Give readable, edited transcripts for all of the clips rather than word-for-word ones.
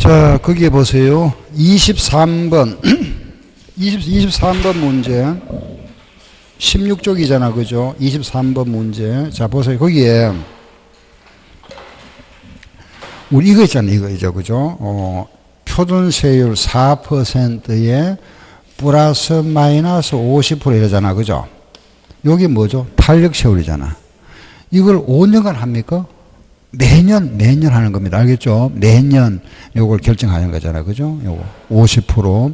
자, 거기에 보세요. 23번. 23번 문제. 16쪽이잖아. 그죠? 23번 문제. 자, 보세요. 거기에. 우리 이거 있잖아. 이거 이제. 그죠? 표준세율 4%에 플러스 마이너스 50% 이러잖아. 그죠? 여기 뭐죠? 탄력세율이잖아. 이걸 5년간 합니까? 매년 하는 겁니다. 알겠죠? 매년 요걸 결정하는 거잖아. 그죠? 요거 50%.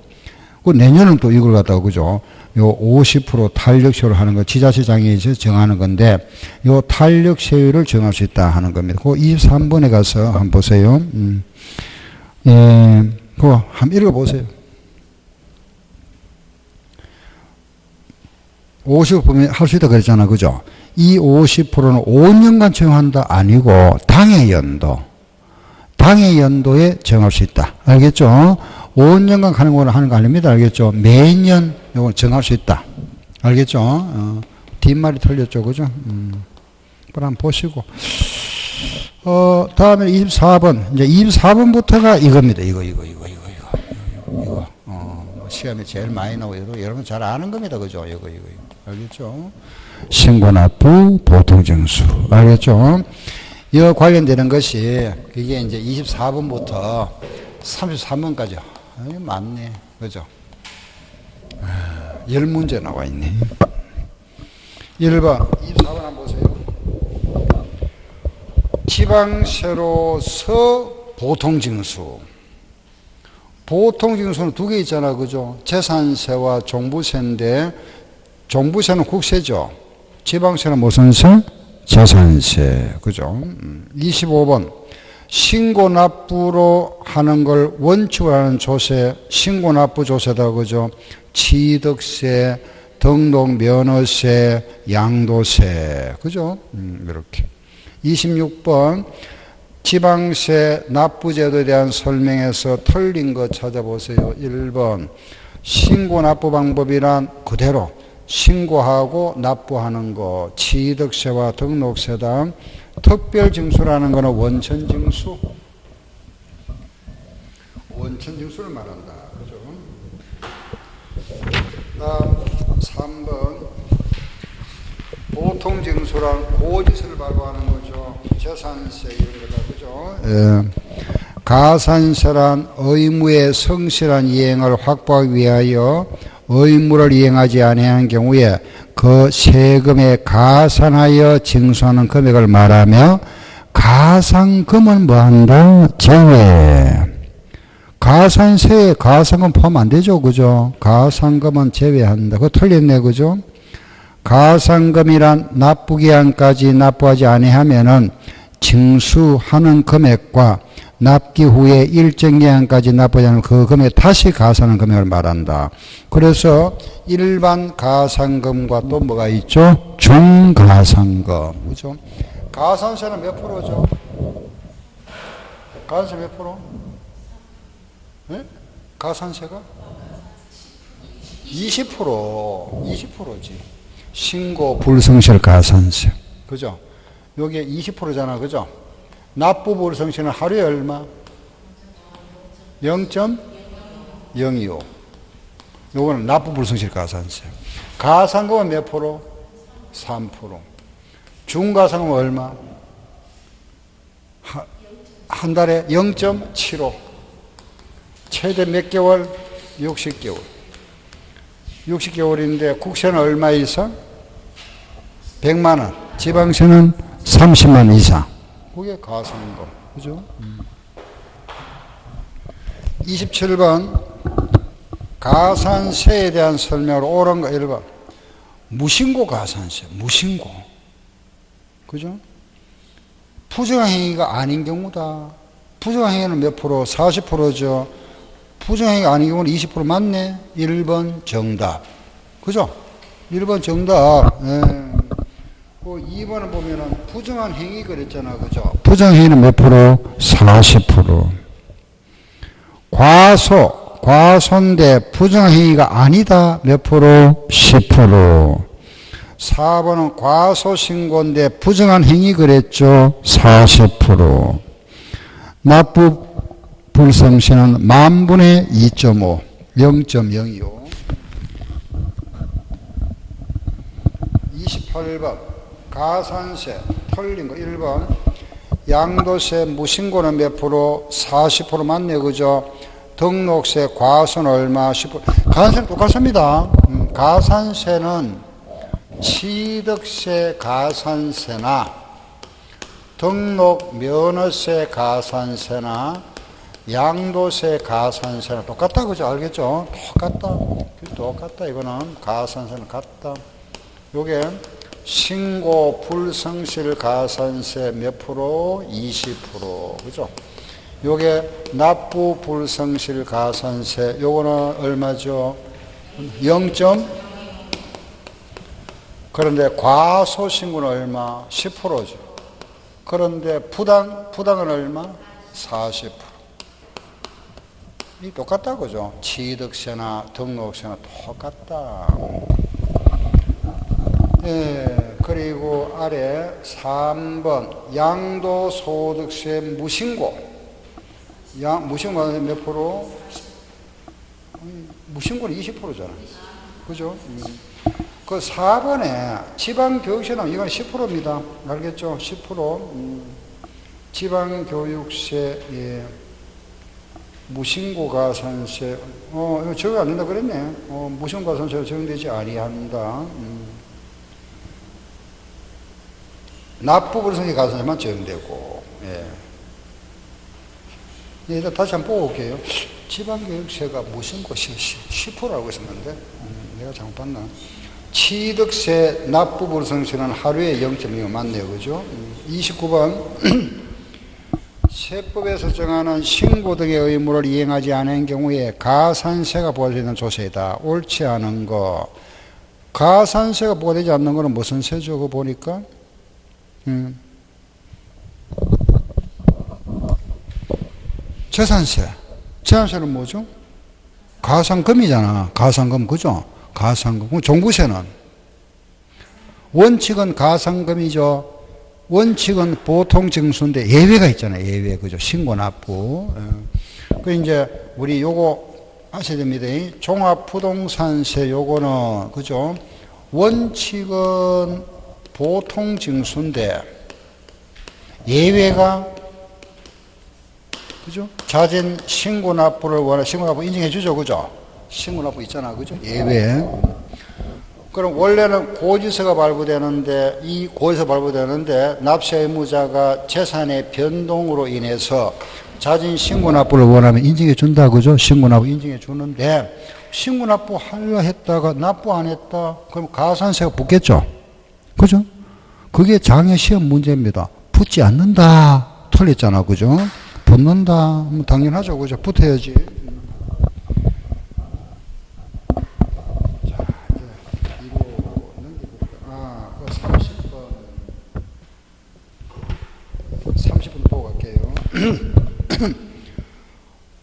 그 내년은 또 이걸 갖다가, 그죠? 요 50% 탄력세율을 하는 거 지자체장에서 정하는 건데, 요 탄력세율을 정할 수 있다 하는 겁니다. 그 23번에 가서 한번 보세요. 그거 한번 읽어보세요. 50% 보면 할 수 있다 그랬잖아. 그죠? 이 50%는 5년간 적용한다 아니고 당해 연도에 정할 수 있다. 알겠죠? 5년간 하는 거 아닙니다. 알겠죠? 매년 이걸 정할 수 있다. 알겠죠? 뒷말이 틀렸죠. 그죠? 한번 보시고. 다음에 24번. 이제 24번부터가 이겁니다. 이거. 시험에 제일 많이 나오고, 여러분 잘 아는 겁니다. 그죠? 이거. 알겠죠? 신고납부 보통징수. 알겠죠? 이거 관련되는 것이, 그게 이제 24번부터 33번까지. 많네. 그죠? 10문제 나와 있네. 1번, 24번 한번 보세요. 지방세로서 보통징수. 보통징수는 두 개 있잖아. 그죠? 재산세와 종부세인데, 종부세는 국세죠. 지방세는 무슨 세? 재산세. 그죠? 25번. 신고납부로 하는 걸 원칙으로 하는 조세, 신고납부 조세다. 그죠? 취득세, 등록면허세, 양도세. 그죠? 이렇게. 26번. 지방세 납부제도에 대한 설명에서 틀린 거 찾아보세요. 1번. 신고납부 방법이란 그대로 신고하고 납부하는 거, 취득세와 등록세당, 특별징수라는 거는 원천징수. 원천징수를 말한다. 그죠? 다음 3번. 보통징수란 고지서를 발부하는 거죠. 재산세 이런 거다. 그죠? 가산세란 의무의 성실한 이행을 확보하기 위하여 의무를 이행하지 아니한 경우에 그 세금에 가산하여 징수하는 금액을 말하며, 가산금은 뭐한다? 제외. 가산세에 가산금 포함 안 되죠. 그죠? 가산금은 제외한다. 그거 틀렸네. 그죠? 가산금이란 납부기한까지 납부하지 아니하면은 징수하는 금액과 납기 후에 일정 기한까지 납부하지 않으면 그 금액 다시 가산하는 금액을 말한다. 그래서 일반 가산금과 또 뭐가 있죠? 중가산금. 그죠? 가산세는 몇 프로죠? 가산세 몇 프로? 네? 가산세가? 20%지. 신고 불성실 가산세. 그죠? 요게 20%잖아. 그죠? 납부 불성실은 하루에 얼마? 0.025. 요거는 납부 불성실 가산세. 가산금은 몇 프로? 3%. 중가산금은 얼마? 한 달에 0.75. 최대 몇 개월? 60개월. 60개월인데 국세는 얼마 이상? 100만 원. 지방세는 30만 이상. 그게 가산금. 그죠? 27번. 가산세에 대한 설명으로 옳은 거 1번. 무신고 가산세. 무신고. 그죠? 부정행위가 아닌 경우다. 부정행위는 몇 프로? 40%죠. 부정행위가 아닌 경우는 20% 맞네. 1번 정답. 그죠? 1번 정답. 예. 그 2번을 보면은 부정한 행위 그랬잖아. 그죠? 부정행위는 몇 프로? 40%. 과소인데 부정한 행위가 아니다. 몇 프로? 10%. 4번은 과소신고인데 부정한 행위 그랬죠. 40%. 납부 불성시는 만분의 2.5, 0.025. 28번 가산세 틀린 거 1번 양도세 무신고는 몇 프로? 40% 맞네요. 그죠? 등록세 과세는 얼마? 10%. 가산세는 똑같습니다. 가산세는 취득세 가산세나 등록 면허세 가산세나 양도세 가산세나 똑같다. 그죠? 알겠죠? 똑같다. 이거는 가산세는 같다. 요게 신고 불성실 가산세 몇 프로? 20%. 그죠? 요게 납부 불성실 가산세 요거는 얼마죠? 0. 그런데 과소신고는 얼마? 10%죠. 그런데 부당은 얼마? 40%. 이 똑같다. 그죠? 취득세나 등록세나 똑같다. 예, 그리고 아래 3번 양도소득세 무신고. 무신고는 몇 프로? 무신고는 20%잖아. 그죠? 그 4번에 지방교육세 나오면 이건 10%입니다. 알겠죠? 10%. 지방교육세, 예. 무신고 가산세, 이거 적용 안 된다 그랬네. 무신고 가산세가 적용되지 아니한다. 납부 불성실 가산세만 적용되고, 예. 일단 다시 한번 보고 올게요. 지방교육세가 무신고 10%라고 했었는데, 내가 잘못 봤나? 취득세 납부 불성세는 하루에 0.25 맞네요. 그죠? 29번. 세법에서 정하는 신고 등의 의무를 이행하지 않은 경우에 가산세가 부과되는 조세이다. 옳지 않은 거. 가산세가 부과되지 않는 거는 무슨 세죠? 그거 보니까. 재산세. 재산세는 뭐죠? 가산금이잖아. 가산금. 그죠? 가산금. 그럼 종부세는? 원칙은 가산금이죠. 원칙은 보통 징수인데 예외가 있잖아요. 예외. 그죠? 신고 납부. 그 이제 우리 요거 아셔야 됩니다. 종합부동산세 요거는 그죠? 원칙은 보통 징수인데 예외가 그죠? 자진 신고 납부를 원하는 신고 납부 인정해 주죠. 그죠? 신고 납부 있잖아. 그죠? 예외. 그럼 원래는 고지서가 발부되는데 이 고지서 발부되는데 납세 의무자가 재산의 변동으로 인해서 자진 신고 납부를 원하면 인정해 준다. 그죠? 신고 납부 인정해 주는데 신고 납부 하려 했다가 납부 안 했다. 그럼 가산세가 붙겠죠. 그죠? 그게 장애 시험 문제입니다. 붙지 않는다. 틀렸잖아. 그죠? 붙는다. 당연하죠. 그죠? 붙어야지.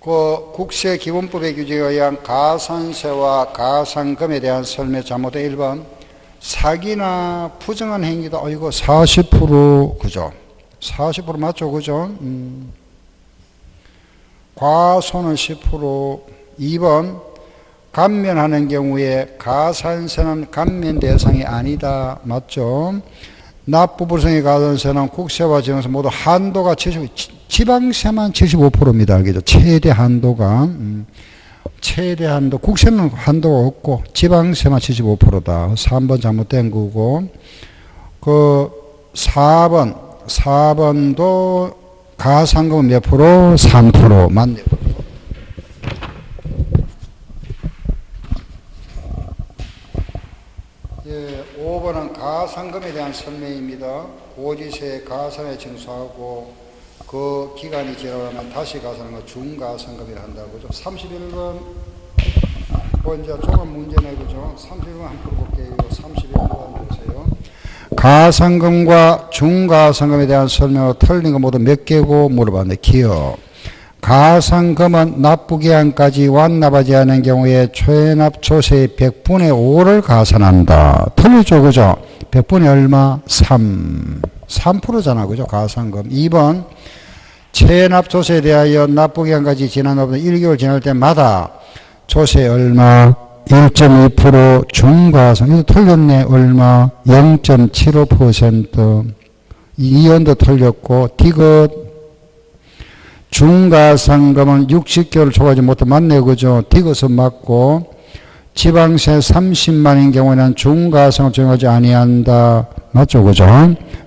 그 국세기본법의 규정에 의한 가산세와 가산금에 대한 설명 잘못된 1번 사기나 부정한 행위다. 이거 40% 그죠? 40% 맞죠? 그죠? 과소는 10%. 2번 감면하는 경우에 가산세는 감면 대상이 아니다. 맞죠? 납부 불성의 가산세는 국세와 지방세 모두 한도가 지방세만 75%입니다. 알겠죠? 최대 한도가. 최대 한도. 국세는 한도가 없고 지방세만 75%다. 3번 잘못된 거고. 그 4번도 가산금은 몇 프로? 3% 맞네요. 예, 5번은 가산금에 대한 설명입니다. 고지세 가산에 징수하고 그 기간이 지나면 다시 가산하는 거 중가산금이라 한다고 그죠? 31번 이제 종합 문제네. 그죠? 31번 한번 풀어볼게요. 31번 보세요. 가산금과 중가산금에 대한 설명으로 틀린 거 모두 몇 개고 물어봤는데 기억. 가산금은 납부기한까지 완납하지 않은 경우에 초납조세의 100분의 5를 가산한다. 틀렸죠? 그죠? 100분의 얼마? 3%잖아. 그죠? 가산금. 2번 체납 조세에 대하여 납부기간까지 지난 후부터 1개월 지날 때마다 조세 얼마? 1.2% 중과상. 이거 틀렸네. 얼마? 0.75%. 이연도 틀렸고, 디귿. 중과상금은 60개월 초과하지 못해 맞네. 그죠? 디귿은 맞고, 지방세 30만인 경우에는 중과상을 적용하지 아니한다. 맞죠? 그죠?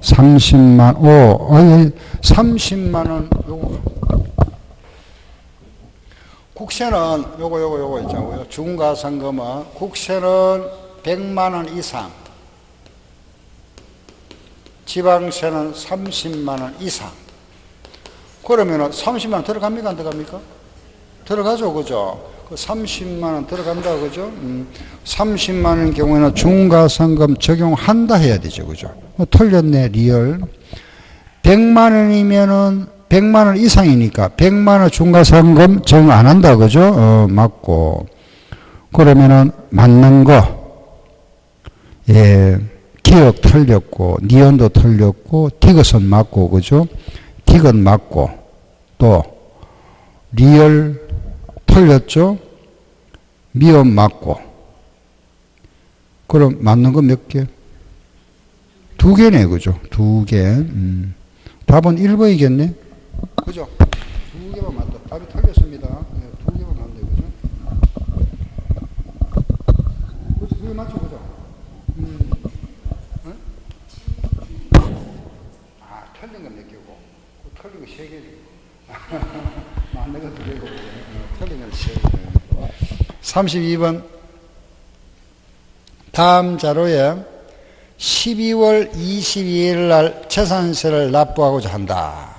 30만, 30만원, 요거. 국세는 요거 있잖아요. 중과상금은 국세는 100만원 이상, 지방세는 30만원 이상. 그러면은 30만원 들어갑니까? 안 들어갑니까? 들어가죠. 그죠? 그 30만원 들어간다. 그죠? 30만원 경우에는 중과상금 적용한다 해야 되죠. 그죠? 틀렸네. 리얼. 100만원이면은 100만원 이상이니까 100만원 중과상금 적용 안 한다. 그죠? 맞고. 그러면은 맞는 거. 예. 기억 틀렸고, 니은도 틀렸고, 디귿은 맞고, 그죠? 디귿 맞고, 또, 리얼 틀렸죠? 미음 맞고. 그럼 맞는 거 몇 개? 2개네, 그죠? 2개. 답은 1번이겠네? 그죠? 2개만 맞다. 답이 틀렸습니다. 네, 2개만 맞네, 그죠? 그죠? 2개 맞죠, 그죠? 응? 틀린 건 몇 개고, 틀린 거 3개지. 맞는 건 2개고, 틀린 건 3개. 32번. 다음 자료에 12월 22일 날 재산세를 납부하고자 한다.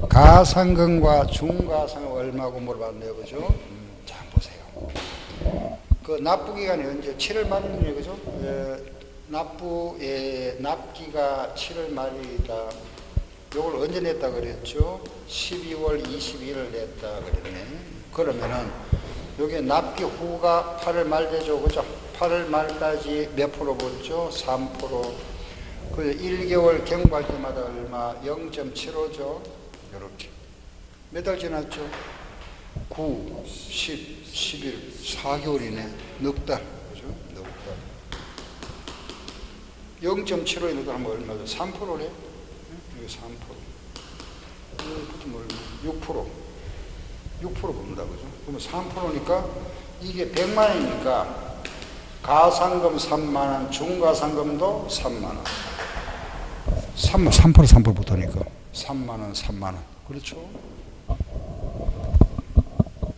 가상금과 중과상금 얼마고 물어봤네요. 그죠? 자, 보세요. 그 납부기간이 언제? 7월 말이네요. 그죠? 납기가 7월 말이다. 요걸 언제 냈다 그랬죠? 12월 22일을 냈다 그랬네. 그러면은 요게 납기 후가 8월 말 되죠. 그죠? 8월 말까지 몇 프로 붙죠? 3%. 그 1개월 경과할 때마다 얼마? 0.75죠. 요렇게. 몇 달 지났죠? 9, 10, 11, 4개월이네. 넉 달. 그죠? 넉 달. 0.75에 넉 달 하면 얼마죠? 3%래? 여기 3%. 여기 붙으면 6%. 6% 붙는다. 그죠? 그러면 3%니까 이게 100만원이니까 가상금 3만원, 중과상금도 3만원. 3% 붙으니까 3만원, 3만원. 그렇죠?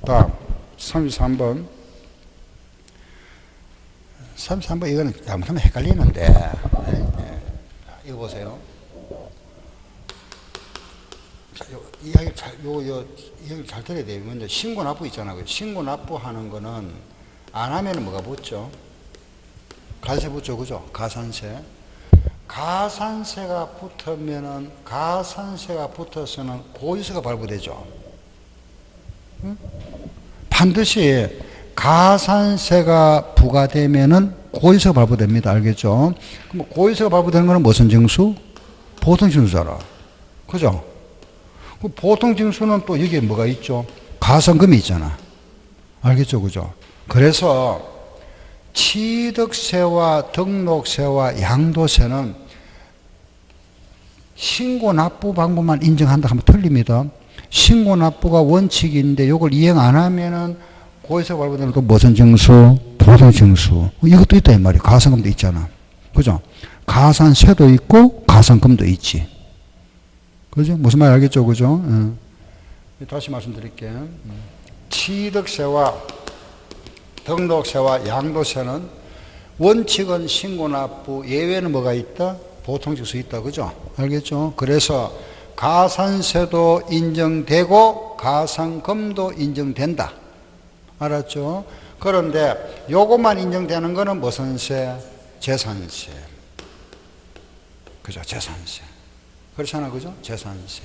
다음 33번. 33번 이거는 잘못하면 헷갈리는데. 네. 이거 보세요. 이야기 잘 들어야 돼요. 먼저 신고 납부 있잖아요. 신고 납부하는 거는 안 하면 뭐가 붙죠? 가산세 붙죠. 그죠? 가산세. 가산세가 붙어서는 고지서가 발부되죠. 응? 반드시 가산세가 부과되면은 고지서가 발부됩니다. 알겠죠? 그럼 고지서가 발부되는 거는 무슨 징수? 보통징수잖아. 그죠? 그 보통징수는 또 여기에 뭐가 있죠? 가산금이 있잖아. 알겠죠? 그죠? 그래서 취득세와 등록세와 양도세는 신고납부 방법만 인정한다 하면 틀립니다. 신고납부가 원칙인데 이걸 이행 안 하면은 고지서 발부되는 또 무슨 징수? 보통징수. 이것도 있다 이 말이에요. 가산금도 있잖아. 그죠? 가산세도 있고 가산금도 있지. 그죠? 무슨 말 알겠죠? 그죠? 다시 말씀드릴게요. 취득세와 등록세와 양도세는 원칙은 신고납부, 예외는 뭐가 있다? 보통징수 있다. 그죠? 알겠죠? 그래서 가산세도 인정되고 가산금도 인정된다. 알았죠? 그런데 요것만 인정되는 거는 무슨 세? 재산세. 그죠? 재산세. 그렇잖아. 그죠? 재산세.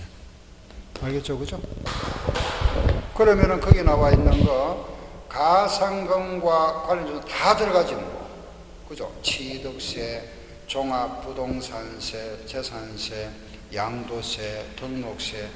알겠죠? 그죠? 그러면은 거기 나와 있는 거 가상금과 관련해서 다 들어가지 뭐. 그죠? 취득세, 종합부동산세, 재산세, 양도세, 등록세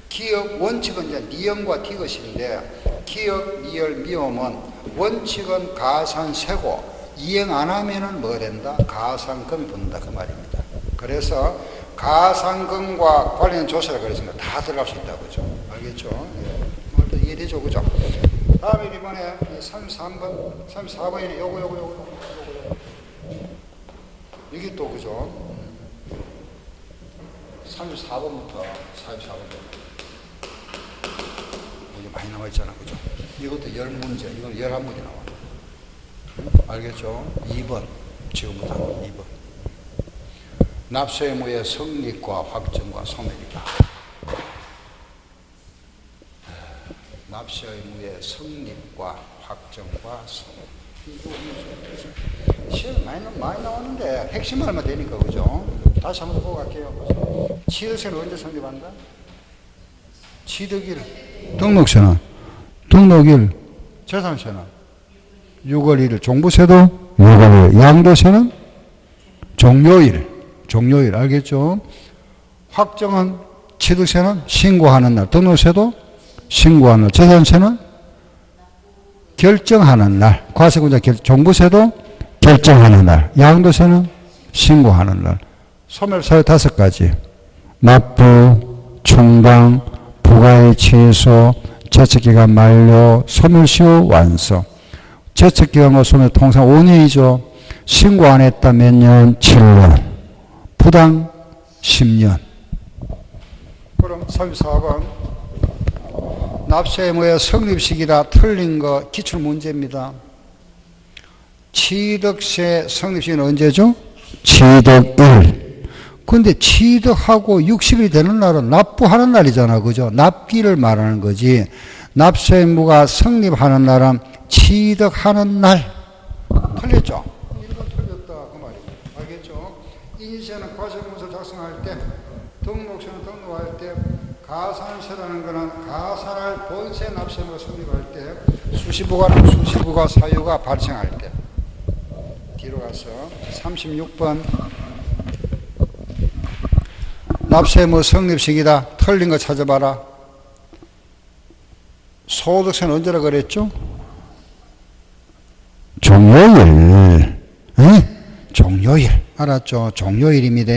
기역 원칙은 이제 니은과 디귿인데 기역, 니을, 미음은 원칙은 가산세고 이행 안 하면은 뭐 된다? 가산금이 붙는다 그 말입니다. 그래서 가산금과 관련 조사라 그랬습니다. 다 들어갈 수 있다 그죠? 알겠죠? 예. 이해되죠 그죠? 다음에 이번에 33번, 34번이네. 요거. 이게 또 그죠? 34번부터 44번. 이게 많이 나와 있잖아. 그죠? 이것도 10문제, 이건 11문제 나와. 알겠죠? 2번. 지금부터 2번. 납세의무의 성립과 확정과 소멸이다. 납세의무의 성립과 확정과 소멸. 시험 많이 나오는데 핵심만 하면 되니까 그죠? 다시 한번 보고 갈게요. 취득세는 언제 성립한다? 취득일. 등록세는? 등록일. 재산세는? 6월 1일. 종부세도 6월 1일. 양도세는? 종료일. 알겠죠? 확정은 취득세는 신고하는 날. 등록세도 신고하는 날. 재산세는? 결정하는 날. 과세군자 종부세도 결정하는 날. 양도세는 신고하는 날. 소멸사유 5가지. 납부, 충당, 부가의 취소, 제척기간 만료, 소멸시효 완성. 제척기간과 소멸 통상 5년이죠. 신고 안 했다 몇 년? 7년. 부당 10년. 그럼 34번. 납세의무의 성립시기다. 틀린 거 기출문제입니다. 취득세 성립시기는 언제죠? 취득일. 근데 취득하고 60일이 되는 날은 납부하는 날이잖아. 그죠? 납기를 말하는 거지. 납세의무가 성립하는 날은 취득하는 날. 틀렸죠? 이건 틀렸다. 그 말이죠. 알겠죠? 인세는 과세문서 작성할 때, 등록세는 등록할 때, 가산세라는 것은 가산할 본세 납세의무가 성립할 때, 수시부가 사유가 발생할 때. 뒤로 가서 36번. 납세의무 성립시기다. 틀린 거 찾아봐라. 소득세는 언제라 그랬죠? 종료일. 종료일. 알았죠? 종료일입니다.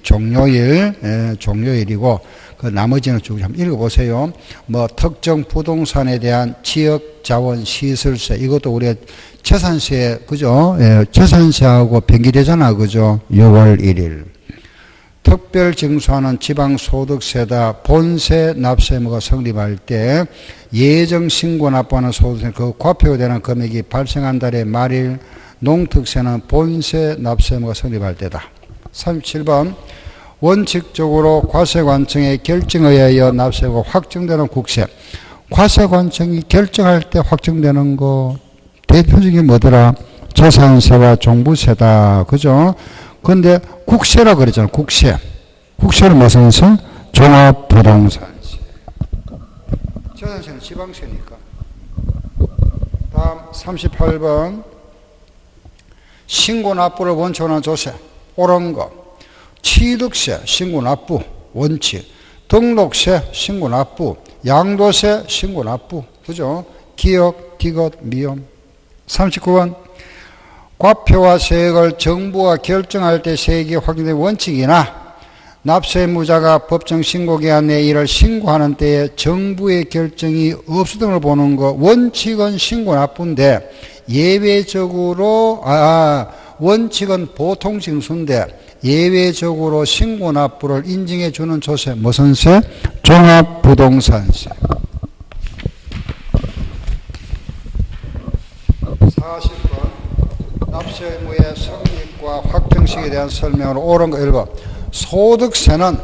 종료일. 종료일이고, 그 나머지는 쭉 한번 읽어보세요. 뭐, 특정 부동산에 대한 지역 자원 시설세. 이것도 우리가 재산세, 그죠? 재산세하고 변기되잖아. 그죠? 6월 1일. 특별 징수하는 지방소득세다. 본세 납세의무가 성립할 때 예정 신고 납부하는 소득세 그 과표가 되는 금액이 발생한 달의 말일. 농특세는 본세 납세의무가 성립할 때다. 37번. 원칙적으로 과세관청의 결정에 의하여 납세가 확정되는 국세. 과세관청이 결정할 때 확정되는 거 대표적인 뭐더라? 재산세와 종부세다. 그죠? 근데 국세라 그랬잖아. 국세. 국세는 무슨 세? 종합부동산세. 재산세는 지방세니까. 다음 38번. 신고 납부를 원칙으로 하는 조세. 옳은 거. 취득세, 신고 납부, 원칙. 등록세, 신고 납부. 양도세, 신고 납부. 그죠? 기역, 디귿, 미음. 39번. 과표와 세액을 정부가 결정할 때 세액이 확정된 원칙이나 납세의무자가 법정 신고기한 내에 이를 신고하는 때에 정부의 결정이 없었던 걸 보는 거. 원칙은 신고 납부인데 예외적으로 원칙은 보통 징수인데 예외적으로 신고 납부를 인정해 주는 조세. 무슨 세? 종합부동산세. 40번. 납세의무의 성립과 확정식에 대한 설명으로 옳은 거 1번. 소득세는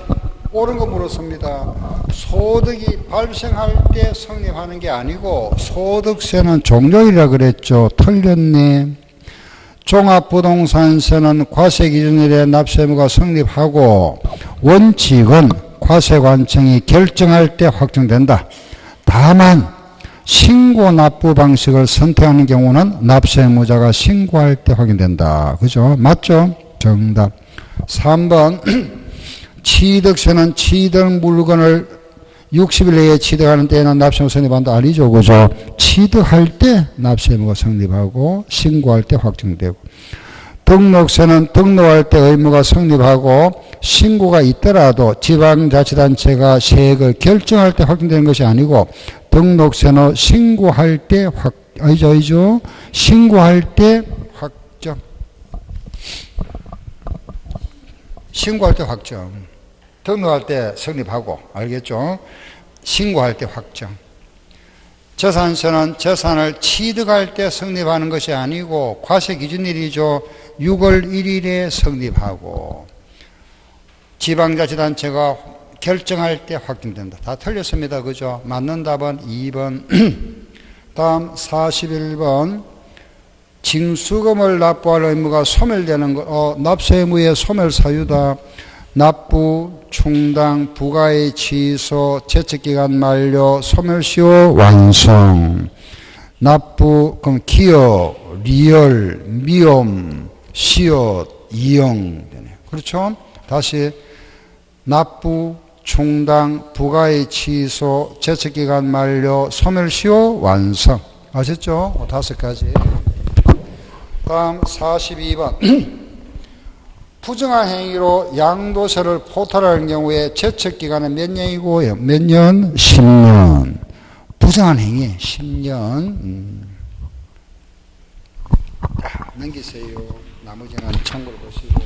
옳은 거 물었습니다. 소득이 발생할 때 성립하는 게 아니고 소득세는 종료일이라 그랬죠. 틀렸네. 종합부동산세는 과세기준일에 납세의무가 성립하고 원칙은 과세관청이 결정할 때 확정된다. 다만 신고 납부 방식을 선택하는 경우는 납세의무자가 신고할 때 확인된다. 그죠? 맞죠? 정답. 3번. 취득세는 취득 물건을 60일 내에 취득하는 때에는 납세의무가 성립한다. 아니죠. 그죠? 취득할 때 납세의무가 성립하고 신고할 때 확정되고 등록세는 등록할 때 의무가 성립하고 신고가 있더라도 지방자치단체가 세액을 결정할 때 확정되는 것이 아니고 등록세는 신고할 때 아니죠. 신고할 때 확정. 신고할 때 확정. 등록할 때 성립하고, 알겠죠? 신고할 때 확정. 재산세는 재산을 취득할 때 성립하는 것이 아니고 과세 기준일이죠. 6월 1일에 성립하고 지방자치단체가 결정할 때 확정된다. 다 틀렸습니다. 그죠? 맞는 답은 2번. 다음 41번. 징수금을 납부할 의무가 소멸되는 것. 납세 의무의 소멸 사유다. 납부, 충당, 부가의 취소, 제척기간 만료, 소멸시효 완성. 납부, 그럼 기여, 리얼, 미움, 시효, 이용. 그렇죠? 다시 납부, 충당, 부가의 취소, 제척기간 만료, 소멸시효 완성. 아셨죠? 5가지. 다음 42번. 부정한 행위로 양도세를 포탈하는 경우에 제척기간은 몇 년이고요? 몇 년? 10년. 부정한 행위 10년. 넘기세요. 나머지는 참고로 보시고.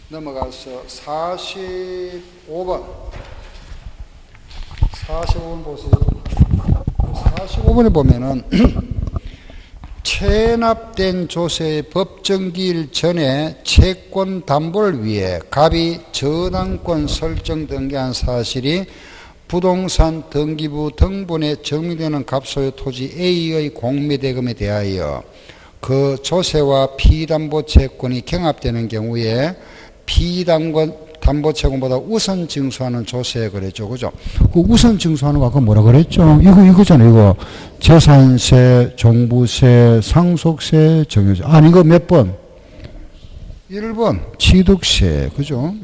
넘어가서 45번. 45번 보세요. 45번에 보면은 체납된 조세의 법정기일 전에 채권 담보를 위해 갑이 전환권 설정 등기한 사실이 부동산 등기부 등본에 정리되는 갑소유 토지 A의 공매대금에 대하여 그 조세와 피담보채권이 경합되는 경우에 피담보채권보다 우선 징수하는 조세에 그랬죠. 그죠? 그 우선 징수하는 거 아까 뭐라 그랬죠? 이거잖아요. 이거. 재산세, 종부세, 상속세, 정유세. 아니, 이거 몇 번? 1번. 취득세. 그죠?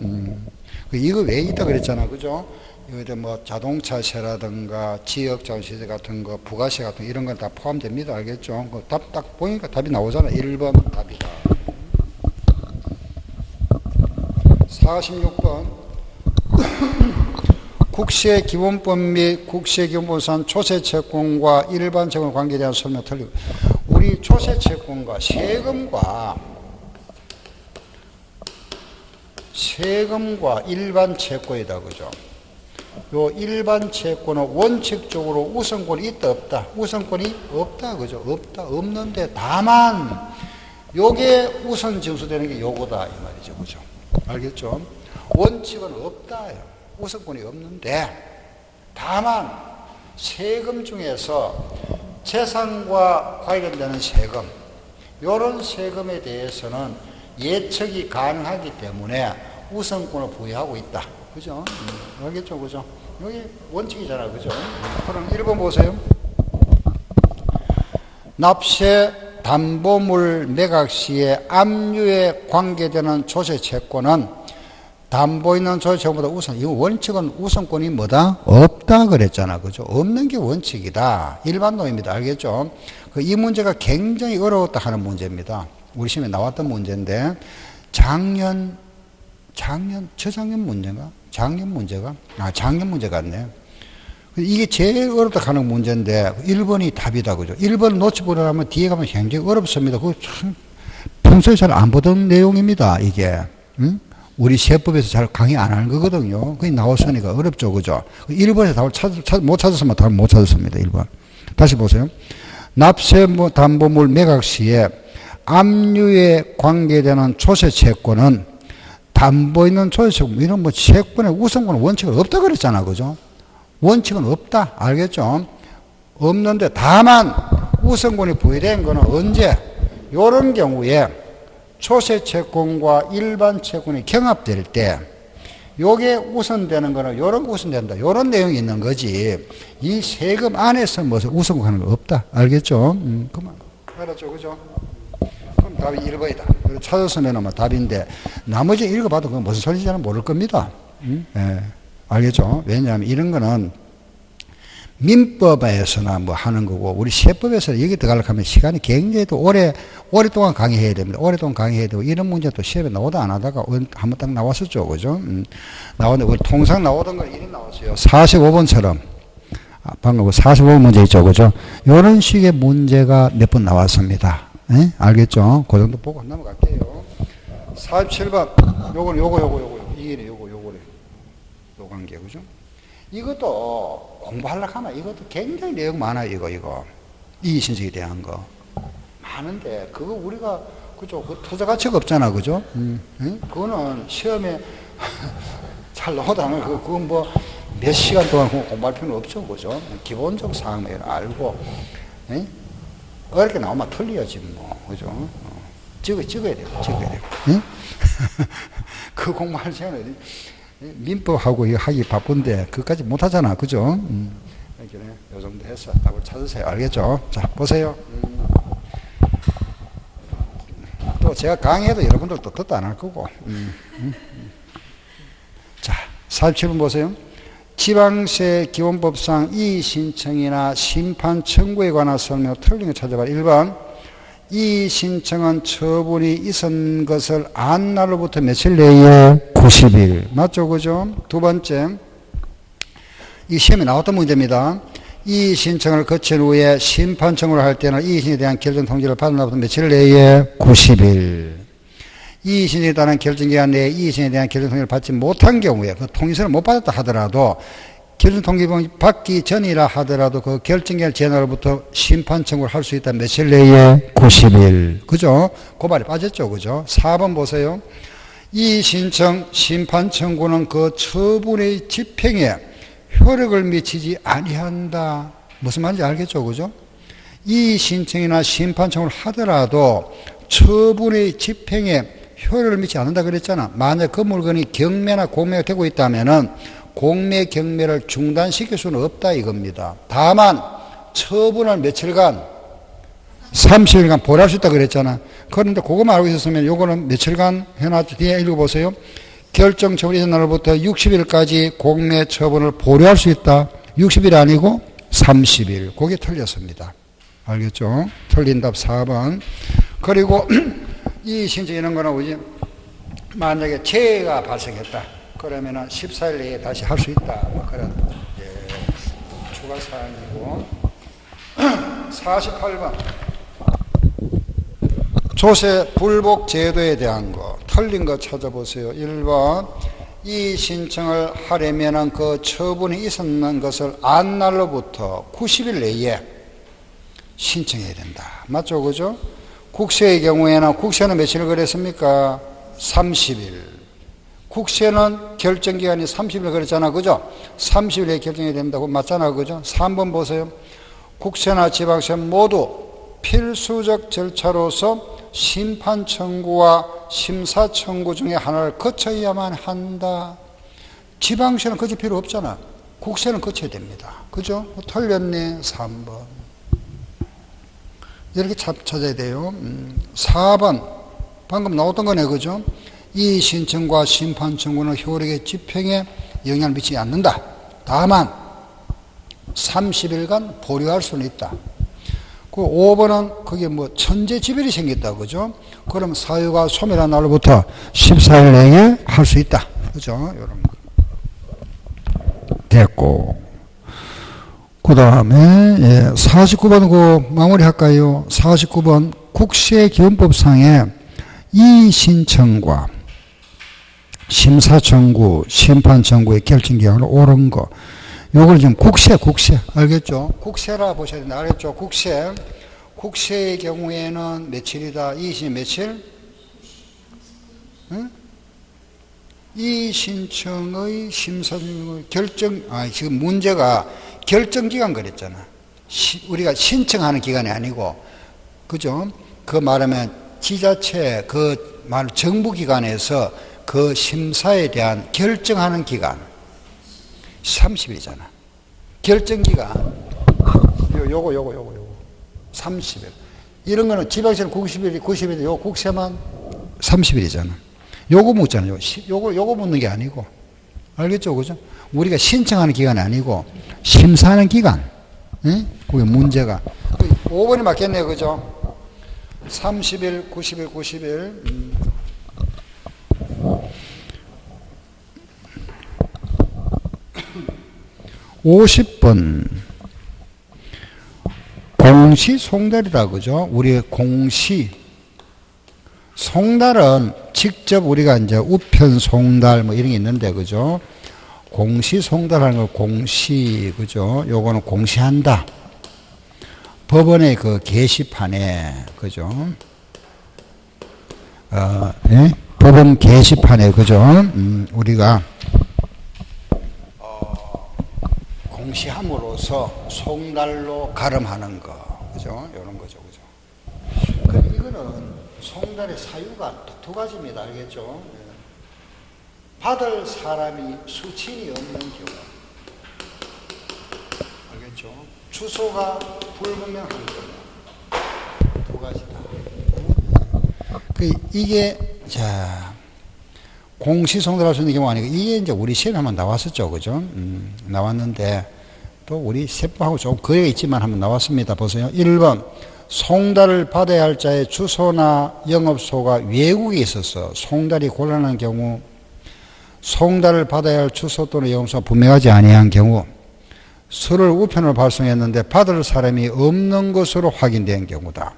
이거 왜 있다 그랬잖아. 그죠? 이거 뭐 자동차세라든가 지역자원시세 같은 거, 부가세 같은 거 이런 건 다 포함됩니다. 알겠죠? 그 답 딱 보니까 답이 나오잖아. 1번 답이다. 46번. 국세기본법 및 국세기본법상 조세채권과 일반채권 관계에 대한 설명 틀리고 우리 조세채권과 세금과 일반채권이다. 그죠? 요 일반채권은 원칙적으로 우선권이 있다 없다? 우선권이 없다. 그죠? 없다. 없는데 다만 요게 우선 징수되는 게 요거다 이 말이죠. 그죠? 알겠죠? 원칙은 없다. 우선권이 없는데 다만 세금 중에서 재산과 관련되는 세금 이런 세금에 대해서는 예측이 가능하기 때문에 우선권을 부여하고 있다. 그죠? 알겠죠? 그죠? 여기 원칙이잖아. 그죠? 그럼 1번 보세요. 납세 담보물 매각 시에 압류에 관계되는 조세채권은 담보 있는 조세채권보다 우선, 이 원칙은 우선권이 뭐다? 없다 그랬잖아. 그죠? 없는 게 원칙이다. 일반론입니다. 알겠죠? 이 문제가 굉장히 어려웠다 하는 문제입니다. 우리 시험에 나왔던 문제인데, 저작년 문제가? 작년 문제 같네. 이게 제일 어렵다 하는 문제인데 1번이 답이다. 그죠? 1번 놓치보려면 뒤에 가면 굉장히 어렵습니다. 그거 참 평소에 잘 안 보던 내용입니다. 이게. 응? 우리 세법에서 잘 강의 안 하는 거거든요. 그게 나왔으니까 어렵죠. 그죠? 1번에서 답을 못 찾았으면 답을 못 찾았습니다. 1번. 다시 보세요. 납세 담보물 매각 시에 압류에 관계되는 조세채권은 담보 있는 조세채권, 이런 뭐 채권의 우선권은 원칙은 없다 그랬잖아. 그죠? 원칙은 없다. 알겠죠? 없는데 다만 우선권이 부여된 거는 언제? 이런 경우에 조세채권과 일반채권이 경합될 때 요게 우선되는 거는 요런 거 우선된다. 요런 내용이 있는 거지. 이 세금 안에서 무슨 우선하는 거 없다. 알겠죠? 그만. 알았죠? 그죠? 그럼 답이 1번이다. 찾았으면 아마 답인데 나머지 읽어봐도 그건 무슨 소리인지는 모를 겁니다. 예. 알겠죠? 왜냐하면 이런 거는 민법에서나 뭐 하는 거고, 우리 세법에서 여기 들어가려고 하면 시간이 굉장히 또 오랫동안 강의해야 됩니다. 오랫동안 강의해야 되고, 이런 문제 또 시험에 나오다 안 하다가 한번 딱 나왔었죠. 그죠? 나오는데, 우리 통상 나오던 건 이런 나왔어요. 45번처럼. 방금 45번 문제 있죠. 그죠? 이런 식의 문제가 몇 번 나왔습니다. 네? 알겠죠? 그 정도 보고 넘어갈게요. 47번. 요거. 이게 요거래. 요 관계. 그죠? 이것도 공부하려고 하면 이것도 굉장히 내용 많아요. 이거. 이의신청에 대한 거. 많은데, 그거 우리가, 그죠? 그 투자 가치가 없잖아. 그죠? 그거는 시험에 잘 나오다 하면 그건 뭐 몇 시간 동안 공부할 필요는 없죠. 그죠? 기본적 사항을 알고, 어렵게 나오면 틀려야지 뭐. 그죠? 찍어야 돼요. 그 공부할 시간에 민법하고 이거 하기 바쁜데 그것까지 못하잖아. 그죠? 요 정도 해서 답을 찾으세요. 알겠죠? 자, 보세요. 또 제가 강의해도 여러분들도 듣도 안 할 거고. 자, 47번 보세요. 지방세 기본법상 이의신청이나 심판 청구에 관한 설명 틀린 거 찾아봐. 1번. 이의신청은 처분이 있은 것을 안 날로부터 며칠 내에 90일. 맞죠? 그죠? 두 번째. 이 시험에 나왔던 문제입니다. 이의신청을 거친 후에 심판 청구를 할 때는 이의신청에 대한 결정 통지를 받은 날부터 며칠 내에 90일. 이의신청에 따른 결정기간 내에 이의신청에 대한 결정 통지를 받지 못한 경우에 그 통지서를 못 받았다 하더라도 결정 통지 받기 전이라 하더라도 그 결정기간 지나로부터 심판 청구를 할 수 있다. 며칠 내에 90일. 그죠? 그 말이 빠졌죠. 그죠? 4번 보세요. 이의신청 심판 청구는 그 처분의 집행에 효력을 미치지 아니한다. 무슨 말인지 알겠죠? 그죠? 이의신청이나 심판 청구를 하더라도 처분의 집행에 효력을 미치지 않는다 그랬잖아. 만약 그 물건이 경매나 공매가 되고 있다면은 공매 경매를 중단시킬 수는 없다 이겁니다. 다만 처분을 며칠간 30일간 보류할 수 있다 그랬잖아. 그런데 그거만 알고 있었으면 요거는 며칠간 해놨죠. 뒤에 읽어보세요. 결정 처분이 있는 날로부터 60일까지 공매 처분을 보류할 수 있다. 60일 아니고 30일. 그게 틀렸습니다. 알겠죠? 틀린 답 4번. 그리고 이 신청 이런 거는 뭐지? 만약에 재해가 발생했다. 그러면은 14일 내에 다시 할 수 있다. 뭐 그런 추가 사항이고. 48번. 조세 불복 제도에 대한 거. 틀린 거 찾아보세요. 1번. 이 신청을 하려면은 그 처분이 있었는 것을 안 날로부터 90일 내에 신청해야 된다. 맞죠? 그죠? 국세의 경우에는 국세는 며칠을 그랬습니까? 30일. 국세는 결정기간이 30일 그랬잖아. 그죠? 30일에 결정해야 된다고 맞잖아. 그죠? 3번 보세요. 국세나 지방세 모두 필수적 절차로서 심판 청구와 심사 청구 중에 하나를 거쳐야만 한다. 지방세는 거칠 필요 없잖아. 국세는 거쳐야 됩니다. 그죠? 틀렸네. 3번. 이렇게 찾아야 돼요. 4번. 방금 나왔던 거네. 그죠? 이 신청과 심판 청구는 효력의 집행에 영향을 미치지 않는다. 다만 30일간 보류할 수는 있다. 그 5번은 그게 뭐 천재지별이 생겼다. 그죠? 그럼 사유가 소멸한 날로부터 14일 내에 할 수 있다. 그죠? 이런 거. 됐고. 그 다음에 49번 그 마무리 할까요? 49번 국세기원법상에 이의신청과 심사청구, 심판청구의 결정기한으로 옳은 거. 요걸 지금 국세. 알겠죠? 국세라 보셔야 된다. 알겠죠? 국세. 국세의 경우에는 며칠이다? 이의신이 며칠? 응? 이의신청의 심사청구의 지금 문제가 결정기간 그랬잖아. 우리가 신청하는 기간이 아니고, 그죠? 그 말하면 지자체, 그 말 정부기관에서 그 심사에 대한 결정하는 기간. 30일이잖아. 결정기간. 요거. 30일. 이런 거는 지방세는 90일, 요 국세만 30일이잖아. 요거 묻잖아요. 요거 묻는 게 아니고. 알겠죠? 그죠? 우리가 신청하는 기간이 아니고 심사하는 기간. 예? 그게 문제가. 5번이 맞겠네요. 그죠? 30일, 90일, 90일. 50번. 공시 송달이라 그죠? 우리의 공시. 송달은 직접 우리가 이제 우편 송달 뭐 이런 게 있는데, 그죠? 공시 송달하는 걸 공시, 그죠? 요거는 공시한다. 법원의 그 게시판에, 그죠? 예? 법원 게시판에, 그죠? 우리가, 공시함으로써 송달로 가름하는 거, 그죠? 요런 거죠, 그죠? 그럼 이거는 송달의 사유가 두 가지입니다. 알겠죠? 받을 사람이 수친이 없는 경우. 알겠죠? 주소가 불분명한 경우. 두 가지다. 이게, 자, 공시송달할 수 있는 경우가 아니고, 이게 이제 우리 시험에 한번 나왔었죠. 그죠? 나왔는데, 또 우리 세법하고 좀 거리가 있지만 한번 나왔습니다. 보세요. 1번. 송달을 받아야 할 자의 주소나 영업소가 외국에 있어서 송달이 곤란한 경우, 송달을 받아야 할 주소 또는 영업소가 분명하지 아니한 경우, 서를 우편으로 발송했는데 받을 사람이 없는 것으로 확인된 경우다.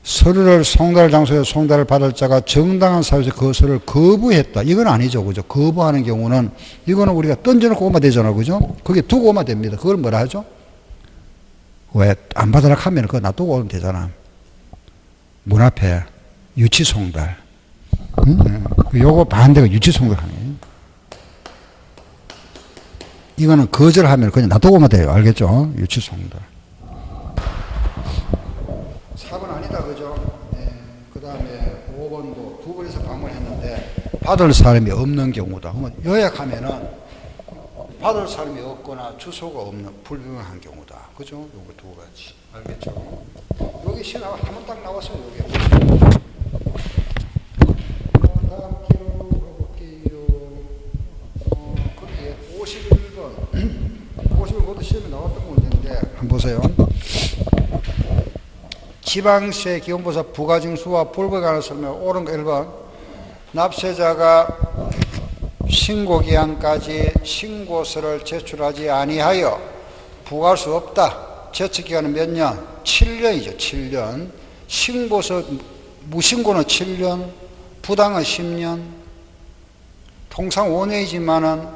서류를 송달 장소에 송달을 받을 자가 정당한 사유에서 그 서류를 거부했다. 이건 아니죠. 그죠? 거부하는 경우는, 이거는 우리가 던져놓고 오면 되잖아. 그죠? 그게 두고 오면 됩니다. 그걸 뭐라 하죠? 왜 안 받으라 하면 그거 놔두고 오면 되잖아. 문 앞에 유치송달. 응? 요거 반대가 유치송달 하네. 이거는 거절하면 그냥 놔두고 오면 돼요. 알겠죠? 유치송달. 4번 아니다. 그죠? 네. 그 다음에 5번도 두 번에서 방문했는데 받을 사람이 없는 경우다. 그러면 요약하면은 받을 사람이 없거나 주소가 없는 불분명한 경우다. 그죠? 요거 두 가지. 알겠죠? 여기 시나가 한번 딱 나왔어요. 여기. 다음 기로 가볼게요. 거기에 51번. 51번 그것도 시험에 나왔던 문제인데 한번 보세요. 지방세 기본보사 부가징수와 불법에 관한 설명. 옳은 거 1번. 납세자가 신고기한까지 신고서를 제출하지 아니하여 부과할 수 없다. 제출기간은 몇 년? 7년이죠. 7년. 신고서 무신고는 7년, 부당은 10년. 통상 5년이지만은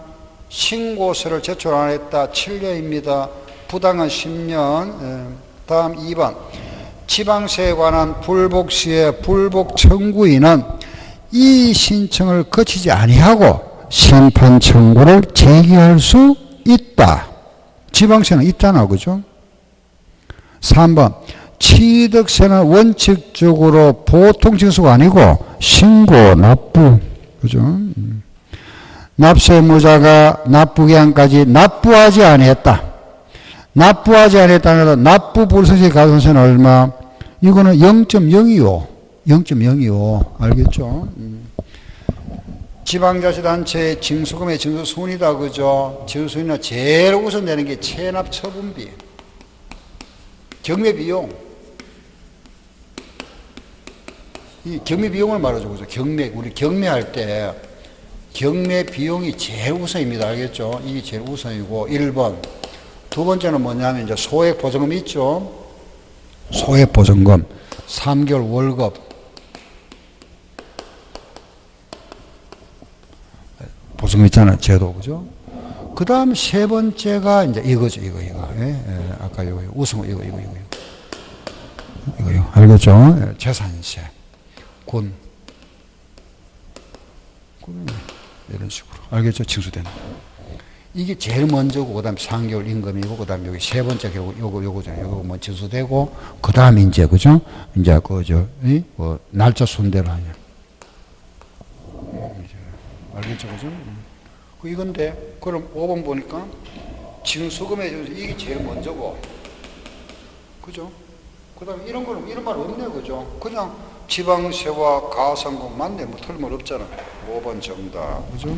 신고서를 제출 안 했다. 7년입니다. 부당은 10년. 다음 2번. 지방세에 관한 불복시의 불복 청구인은 이 신청을 거치지 아니하고 심판 청구를 제기할 수 있다. 지방세는 있잖아. 그죠? 3번. 취득세는 원칙적으로 보통 징수가 아니고 신고, 납부. 그죠? 납세무자가 납부기한까지 납부하지 아니했다. 납부하지 아니했다는 납부 불성시 가산세는 얼마? 이거는 0.025. 0.025. 알겠죠? 지방자치단체의 징수금의 징수순이다. 그죠? 징수순위는 제일 우선 내는 게 체납처분비. 경매비용. 이 경매비용을 말하죠. 그죠? 우리 경매할 때 경매비용이 제일 우선입니다. 알겠죠? 이게 제일 우선이고, 1번. 두 번째는 뭐냐면, 이제 소액보증금 있죠? 소액보증금. 3개월 월급. 보증금 있잖아요. 제도. 그죠? 그 다음 세 번째가 이제 이거죠. 이거. 예? 아까 이거. 우승, 이거요. 알겠죠? 예, 재산세. 군. 이런 식으로. 알겠죠? 징수되는. 이게 제일 먼저고, 그 다음에 3개월 임금이고, 그 다음에 여기 세 번째 요거잖아요. 요거 뭐 징수되고, 그 다음에 이제, 그죠? 이제, 날짜 순대로 하냐. 알겠죠? 그죠? 이건데, 그럼 5번 보니까, 징수금에 이게 제일 먼저고, 그죠? 그 다음에 이런 거는, 이런 말 없네, 그죠? 그냥 지방세와 가산금 맞네. 뭐 틀면 없잖아. 5번 정답. 그죠?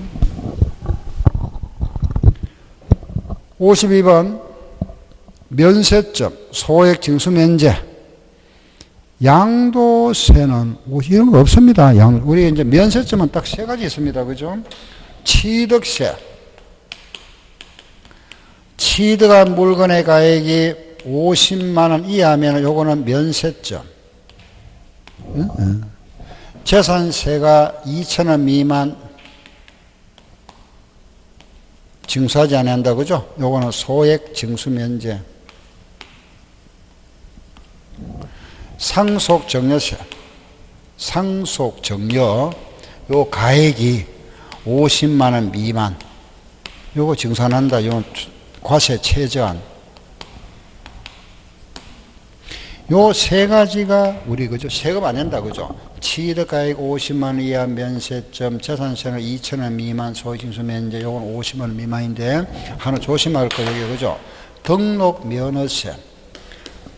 52번 면세점, 소액 징수 면제. 양도세는 이런 거 없습니다. 우리 이제 면세점은 딱 세 가지 있습니다. 그죠? 취득세. 취득한 물건의 가액이 50만 원 이하면 요거는 면세점. 재산세가 2천 원 미만 징수하지 않는다. 그죠? 요거는 소액 징수 면제. 상속증여세. 상속증여. 요 가액이 50만 원 미만. 요거 징수 안 한다. 요 과세 최저한. 요 세 가지가 우리 그죠? 세금 안 낸다. 그죠? 취득가액 50만 원 이하 면세점, 재산세는 2천 원 미만 소액징수 면제. 요건 50만 원 미만인데 하나 조심할 거예요. 그죠? 등록면허세.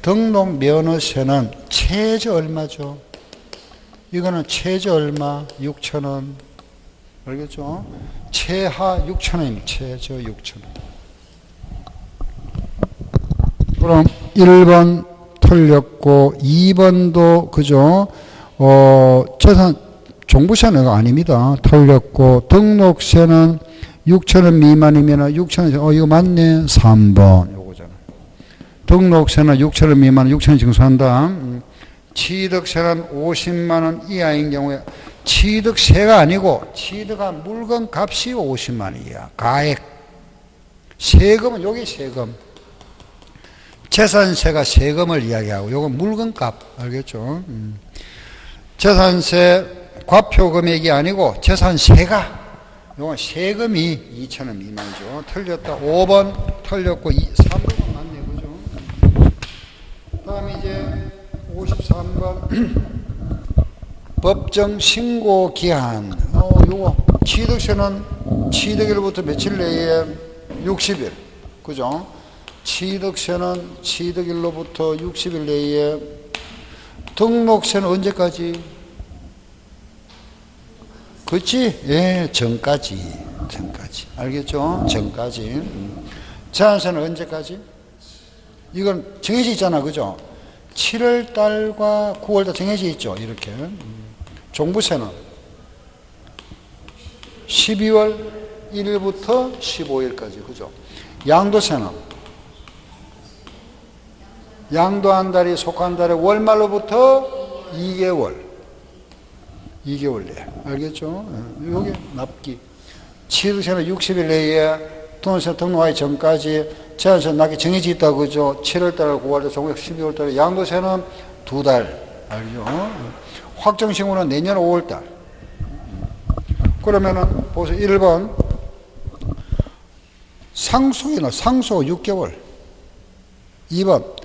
등록면허세는 최저 얼마죠? 이거는 최저 얼마? 6천 원. 알겠죠? 최하 6천 원입니다. 최저 6천 원. 그럼 1번 틀렸고 2번도 그죠? 재산 종부세는 아닙니다. 틀렸고 등록세는 6천원 미만이면 6천원 이거 맞네. 3번 요거잖아. 등록세는 6천원 미만 6천원 징수한다. 취득세는 50만원 이하인 경우에 취득세가 아니고 취득한 물건 값이 50만원 이하. 가액. 세금은 여기 세금. 재산세가 세금을 이야기하고 요건 물건값. 알겠죠? 재산세 과표금액이 아니고 재산세가 요건 세금이 2천원 미만이죠. 틀렸다. 5번 틀렸고 3번은 맞네. 그죠? 다음에 이제 53번 법정 신고 기한. 요거 취득세는 취득일부터 며칠 내에 60일. 그죠? 취득세는 취득일로부터 60일 내에. 등록세는 언제까지? 그렇지? 예, 전까지. 전까지. 알겠죠? 전까지. 재산세는 언제까지? 이건 정해져 있잖아. 그죠? 7월 달과 9월 달 정해져 있죠. 이렇게. 종부세는 12월 1일부터 15일까지. 그죠? 양도세는 양도한 달이 속한 달의 월말로부터 2개월. 2개월 내에. 알겠죠? 요게 납기. 취득세는 60일 내에 등록세 등록하기 전까지 재산세 납기 정해져 있다. 그죠? 7월달, 9월달, 종국 12월달. 양도세는 2달. 알죠? 확정신고는 내년 5월달. 그러면은 보세요. 1번 상속이나 상속 6개월. 2번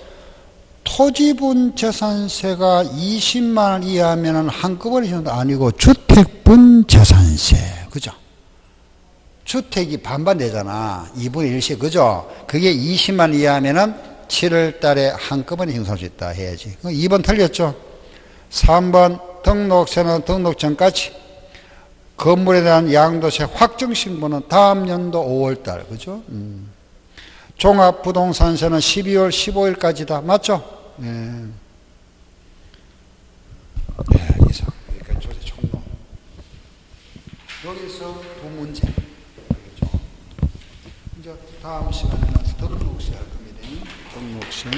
토지분 재산세가 20만 원 이하면 한꺼번에 주는 게 아니고 주택분 재산세. 그죠? 주택이 반반 되잖아. 2분의 1씩. 그죠? 그게 20만 원 이하면 7월 달에 한꺼번에 징수할 수 있다 해야지. 2번 틀렸죠? 3번 등록세는 등록 전까지. 건물에 대한 양도세 확정신고는 다음 연도 5월 달. 그죠? 종합부동산세는 12월 15일까지다. 맞죠? 예. 네, 이상. 여기까지 조세 총론. 여기서 두 문제. 그렇죠? 이제 다음 시간에는 등록세 할 겁니다. 등록세.